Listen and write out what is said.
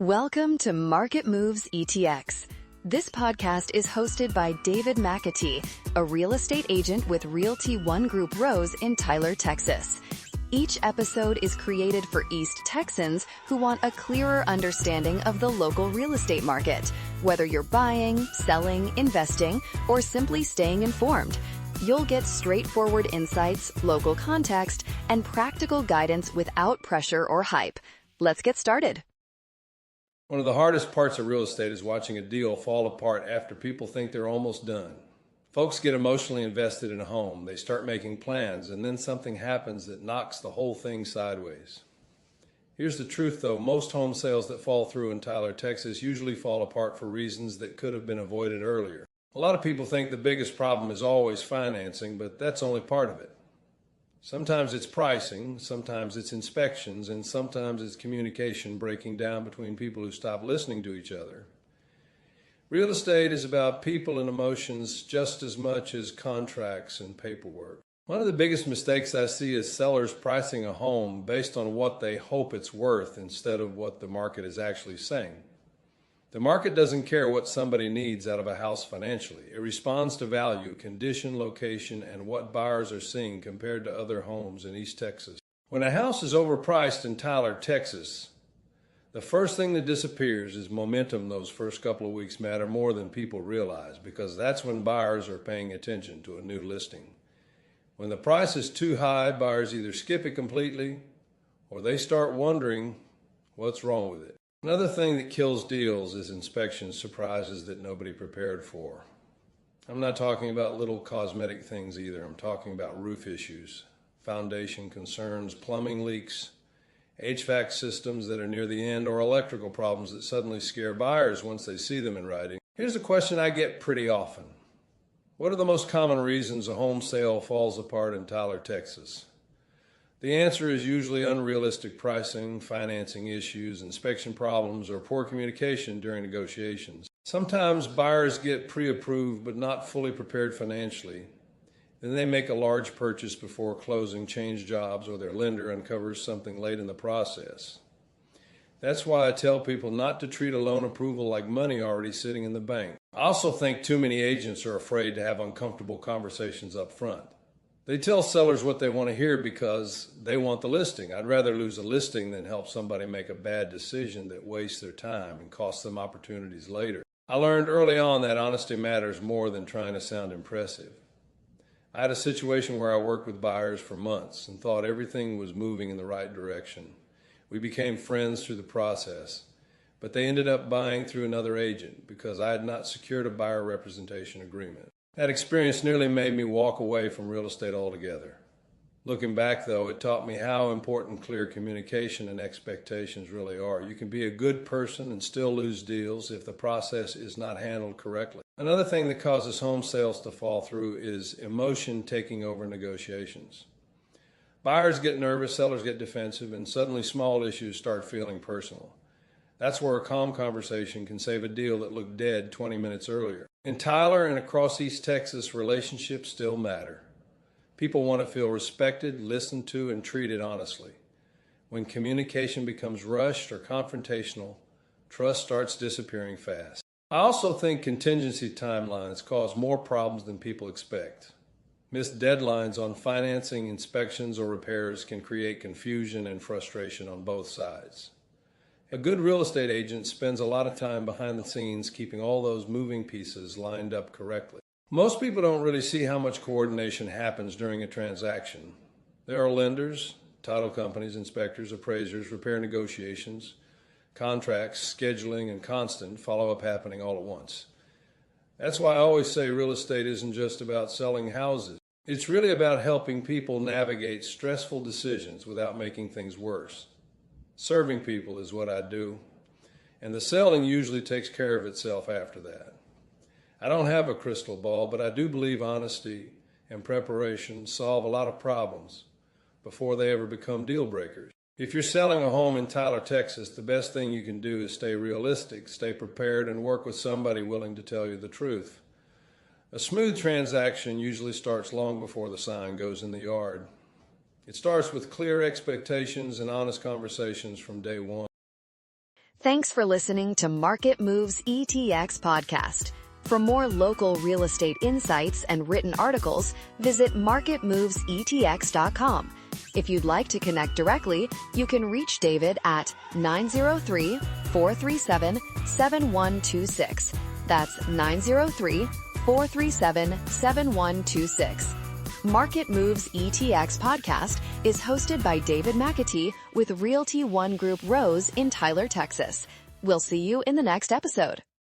Welcome to Market Moves ETX. This podcast is hosted by David McAtee, a real estate agent with Realty ONE Group Rose in Tyler, Texas. Each episode is created for East Texans who want a clearer understanding of the local real estate market. Whether you're buying, selling, investing, or simply staying informed, you'll get straightforward insights, local context, and practical guidance without pressure or hype. Let's get started. One of the hardest parts of real estate is watching a deal fall apart after people think they're almost done. Folks get emotionally invested in a home, they start making plans, and then something happens that knocks the whole thing sideways. Here's the truth though, most home sales that fall through in Tyler, Texas usually fall apart for reasons that could have been avoided earlier. A lot of people think the biggest problem is always financing, but that's only part of it. Sometimes it's pricing, sometimes it's inspections, and sometimes it's communication breaking down between people who stop listening to each other. Real estate is about people and emotions just as much as contracts and paperwork. One of the biggest mistakes I see is sellers pricing a home based on what they hope it's worth instead of what the market is actually saying. The market doesn't care what somebody needs out of a house financially. It responds to value, condition, location, and what buyers are seeing compared to other homes in East Texas. When a house is overpriced in Tyler, Texas, the first thing that disappears is momentum. Those first couple of weeks matter more than people realize because that's when buyers are paying attention to a new listing. When the price is too high, buyers either skip it completely or they start wondering what's wrong with it. Another thing that kills deals is inspection surprises that nobody prepared for. I'm not talking about little cosmetic things either. I'm talking about roof issues, foundation concerns, plumbing leaks, HVAC systems that are near the end, or electrical problems that suddenly scare buyers once they see them in writing. Here's a question I get pretty often. What are the most common reasons a home sale falls apart in Tyler, Texas? The answer is usually unrealistic pricing, financing issues, inspection problems, or poor communication during negotiations. Sometimes buyers get pre-approved but not fully prepared financially. Then they make a large purchase before closing, change jobs, or their lender uncovers something late in the process. That's why I tell people not to treat a loan approval like money already sitting in the bank. I also think too many agents are afraid to have uncomfortable conversations up front. They tell sellers what they want to hear because they want the listing. I'd rather lose a listing than help somebody make a bad decision that wastes their time and costs them opportunities later. I learned early on that honesty matters more than trying to sound impressive. I had a situation where I worked with buyers for months and thought everything was moving in the right direction. We became friends through the process, but they ended up buying through another agent because I had not secured a buyer representation agreement. That experience nearly made me walk away from real estate altogether. Looking back, though, it taught me how important clear communication and expectations really are. You can be a good person and still lose deals if the process is not handled correctly. Another thing that causes home sales to fall through is emotion taking over negotiations. Buyers get nervous, sellers get defensive, and suddenly small issues start feeling personal. That's where a calm conversation can save a deal that looked dead 20 minutes earlier. In Tyler and across East Texas, relationships still matter. People want to feel respected, listened to, and treated honestly. When communication becomes rushed or confrontational, trust starts disappearing fast. I also think contingency timelines cause more problems than people expect. Missed deadlines on financing, inspections, or repairs can create confusion and frustration on both sides. A good real estate agent spends a lot of time behind the scenes keeping all those moving pieces lined up correctly. Most people don't really see how much coordination happens during a transaction. There are lenders, title companies, inspectors, appraisers, repair negotiations, contracts, scheduling, and constant follow-up happening all at once. That's why I always say real estate isn't just about selling houses. It's really about helping people navigate stressful decisions without making things worse. Serving people is what I do, and the selling usually takes care of itself after that. I don't have a crystal ball, but I do believe honesty and preparation solve a lot of problems before they ever become deal breakers. If you're selling a home in Tyler, Texas, the best thing you can do is stay realistic, stay prepared, and work with somebody willing to tell you the truth. A smooth transaction usually starts long before the sign goes in the yard. It starts with clear expectations and honest conversations from day one. Thanks for listening to Market Moves ETX podcast. For more local real estate insights and written articles, visit marketmovesetx.com. If you'd like to connect directly, you can reach David at 903-437-7126. That's 903-437-7126. Market Moves ETX podcast is hosted by David McAtee with Realty ONE Group Rose in Tyler, Texas. We'll see you in the next episode.